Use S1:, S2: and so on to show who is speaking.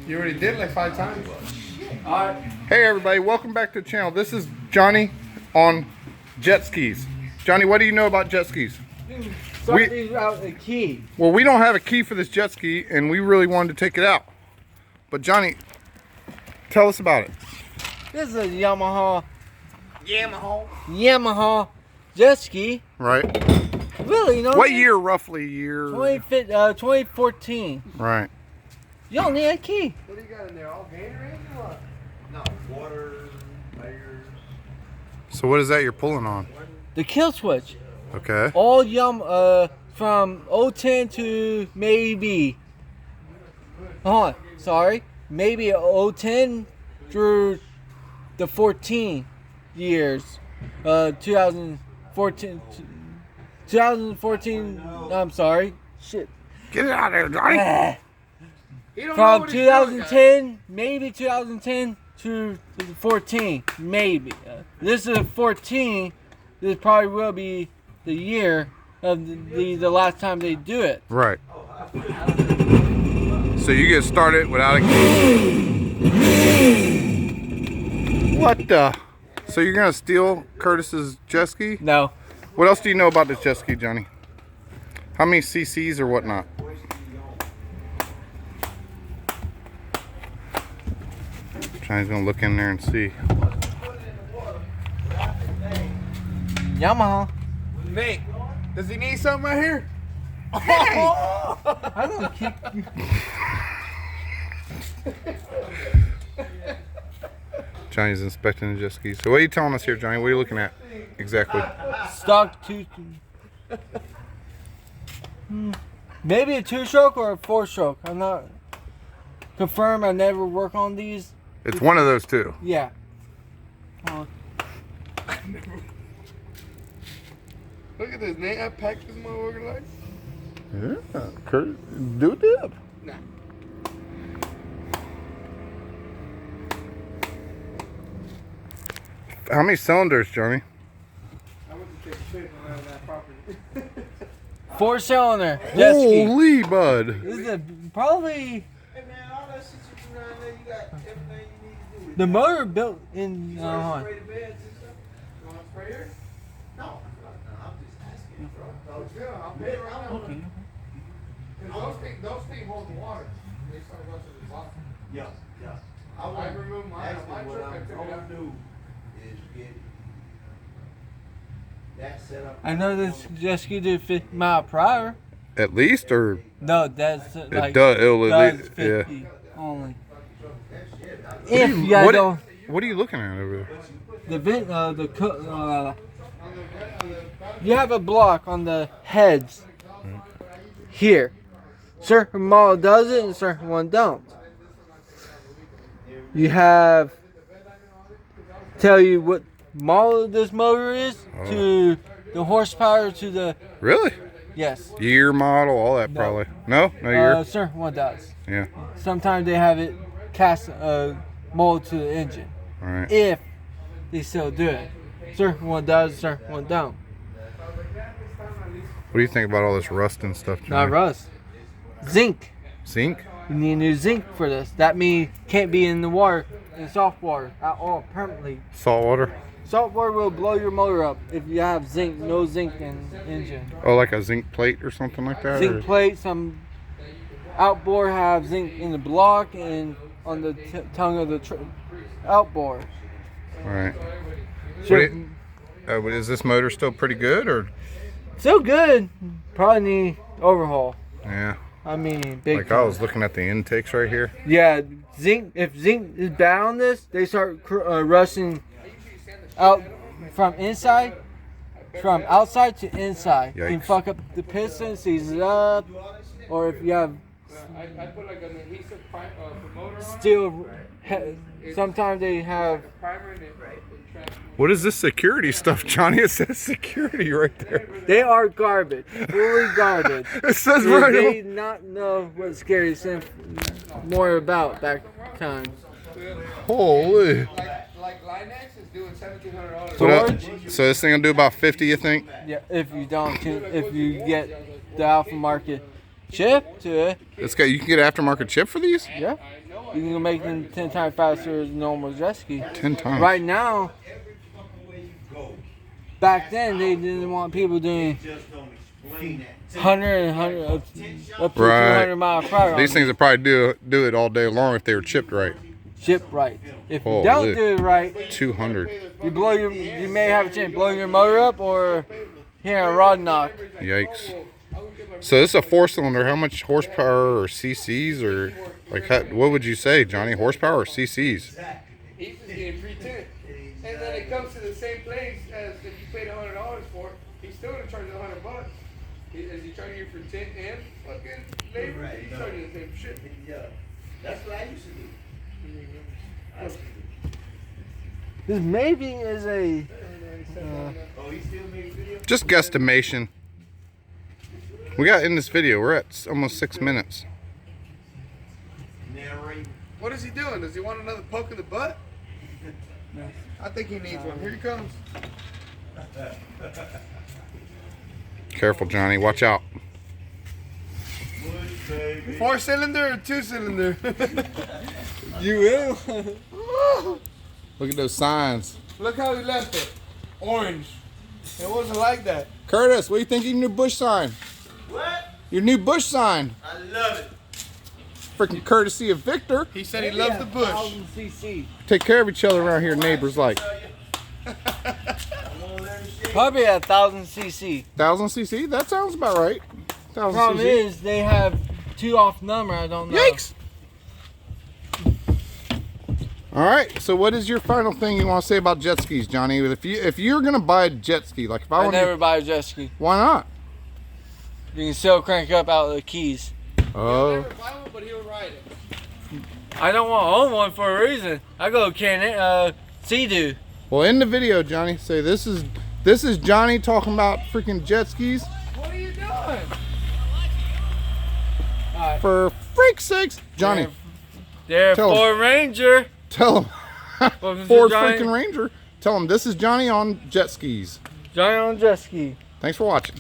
S1: You already did like 5 times.
S2: Alright.
S3: Hey everybody, welcome back to the channel. This is Johnny on jet skis. Johnny, what do you know about jet skis?
S2: Something out a key.
S3: Well, we don't have a key for this jet ski and we really wanted to take it out. But Johnny, tell us about it.
S2: This is a Yamaha jet ski.
S3: Right.
S2: Really, you know
S3: What year, roughly year?
S2: 2014.
S3: Right.
S2: You don't need a key.
S1: What do you got in there? All Gatorade or what?
S4: No, water, layers.
S3: So what is that you're pulling on?
S2: The kill switch.
S3: Okay.
S2: All from 010 to maybe. Hold on, sorry. Maybe 010 through the 14 years. 2014. I'm sorry. Shit.
S3: Get it out of there, Johnny.
S2: From 2010, maybe 2010 to 14, maybe. This is 14. This probably will be the year of the last time they do it.
S3: Right. So you get started without a key. What the? So you're gonna steal Curtis's jet ski?
S2: No.
S3: What else do you know about this jet ski, Johnny? How many cc's or whatnot? Johnny's gonna look in there and see.
S2: Yamaha.
S1: Nate, does he need something right here?
S2: I don't keep.
S3: Johnny's inspecting the jet ski. So what are you telling us here, Johnny? What are you looking at exactly?
S2: Stock two. Maybe a 2-stroke or a 4-stroke. I'm not confirmed. I never work on these.
S3: It's one of those two.
S2: Yeah.
S1: Look at this, Nate. I packed this motherfucker like.
S3: Yeah, Curtis, do a dip.
S1: Nah.
S3: How many cylinders, Johnny?
S1: I went to take a shit on that property.
S2: 4-cylinder jet ski.
S3: Holy bud.
S2: This is probably
S4: Hey man, all that shit you do down there, you got everything you need to do.
S2: the motor built in.
S4: Separated beds and stuff?
S1: You want a sprayer?
S4: No, I'm just asking, bro.
S1: Oh, yeah. I'll pay around that one. Those things hold the water. They start rushing the bottom.
S4: Yeah, yeah.
S1: I remove mine.
S4: Actually,
S1: My
S4: what
S1: truck, I
S4: I'm
S1: took it
S4: gonna
S1: out.
S4: do is get that set up.
S2: I know this jet ski do 50 mile per hour.
S3: At least, or
S2: No, that's like
S3: does. It'll at
S2: does
S3: least,
S2: 50 only.
S3: What
S2: If
S3: are
S2: you guys don't,
S3: what are you looking at over there?
S2: you have a block on the heads here. Certain model does it and certain one don't. You have tell you what model this motor is to the horsepower to the
S3: Really?
S2: yes.
S3: Year, model, all that
S2: No.
S3: probably. No year.
S2: Certain one does.
S3: Yeah.
S2: Sometimes they have it cast mold to the engine.
S3: All right.
S2: If they still do it. Certain one does, certain one don't.
S3: What do you think about all this rust and stuff, Johnny?
S2: Not rust. Zinc.
S3: Zinc?
S2: You need new zinc for this. That means can't be in the water, in soft water at all permanently.
S3: Salt water?
S2: Salt water will blow your motor up if you have zinc, no zinc in engine.
S3: Oh, like a zinc plate or something like that? or-
S2: Zinc plate, some outboard have zinc in the block and on the tongue of the outboard.
S3: All right.
S2: Sure.
S3: Is this motor still pretty good, or?
S2: Still good. Probably need overhaul.
S3: Yeah.
S2: I mean, big.
S3: Like I was looking at the intakes right here.
S2: Yeah, zinc. If zinc is bad on this, they start rushing out from inside, from outside to inside. You can
S3: Yikes.
S4: fuck
S2: fuck up the piston, seize it up, or if you have
S1: I put like an adhesive promoter on
S2: steel. Sometimes they have.
S1: primer in it.
S3: What is this security stuff, Johnny? It says security right there.
S2: They are garbage, fully garbage.
S3: It says
S2: They
S3: right
S2: did
S3: on.
S2: not know what scary sent more about back time.
S3: Holy.
S1: Like Linex is doing $1,700.
S2: Storage?
S3: So this thing will do about 50, you think?
S2: Yeah, if you don't, if you get the alpha market chip to it.
S3: It's got, you can get an aftermarket chip for these?
S2: Yeah. You can make them 10 times faster than normal jet ski.
S3: 10 times.
S2: Right now, back then they didn't want people doing 100 and 100 up to
S3: Right.
S2: 200 miles per hour.
S3: These things would probably do it all day long if they were chipped right.
S2: chip right. If you
S3: Holy.
S2: don't do it right,
S3: 200.
S2: you may have a chance blowing your motor up or hearing a rod knock.
S3: Yikes. So this is a 4-cylinder. How much horsepower or CCs or like what would you say, Johnny? Horsepower or CCs?
S1: He's just getting free tint. And then it comes to the same place as if you paid $100 for it, he's still gonna charge you $100. Is he charging you for tint and fucking labor? He's charging you the same shit.
S4: Yeah. That's what I used to do. I used to do.
S2: This maybe is a
S4: Oh, he still makes videos?
S3: Just guesstimation. We got in this video. We're at almost 6 minutes.
S4: Narrate.
S1: What is he doing? Does he want another poke in the butt? I think he needs one. Here he comes.
S3: Careful, Johnny. Watch out.
S1: 4-cylinder or 2-cylinder?
S2: you will.
S3: Look at those signs.
S1: Look how he left it. Orange. It wasn't like that.
S3: Curtis, what do you think of your new bush sign?
S4: What?
S3: Your new bush sign.
S4: I love it.
S3: Freaking courtesy of Victor.
S1: He said he loves the bush.
S2: 1000 cc.
S3: Take care of each other around here, neighbors like.
S2: Probably 1000 cc.
S3: 1000 cc? That sounds about right. 1000
S2: Problem
S3: cc.
S2: is they have 2 off number. I don't know.
S3: Yikes! All right. So, what is your final thing you want to say about jet skis, Johnny? If you're gonna buy a jet ski, like if I
S2: I
S3: want
S2: never
S3: to,
S2: buy a jet ski.
S3: why not?
S2: You can still crank up out of the keys.
S3: Oh,
S1: Never buy one, but he'll ride it.
S2: I don't want to own one for a reason. I go Sea-Doo.
S3: well, in the video, Johnny, say this is Johnny talking about freaking jet skis.
S1: What are you doing?
S3: For freak's sakes, Johnny,
S2: They're
S3: Tell 'em.
S2: Ford Ranger.
S3: tell him.
S2: Welcome to
S3: Ford
S2: Johnny.
S3: freaking Ranger. Tell him this is Johnny on jet skis.
S2: Johnny on jet ski.
S3: Thanks for watching.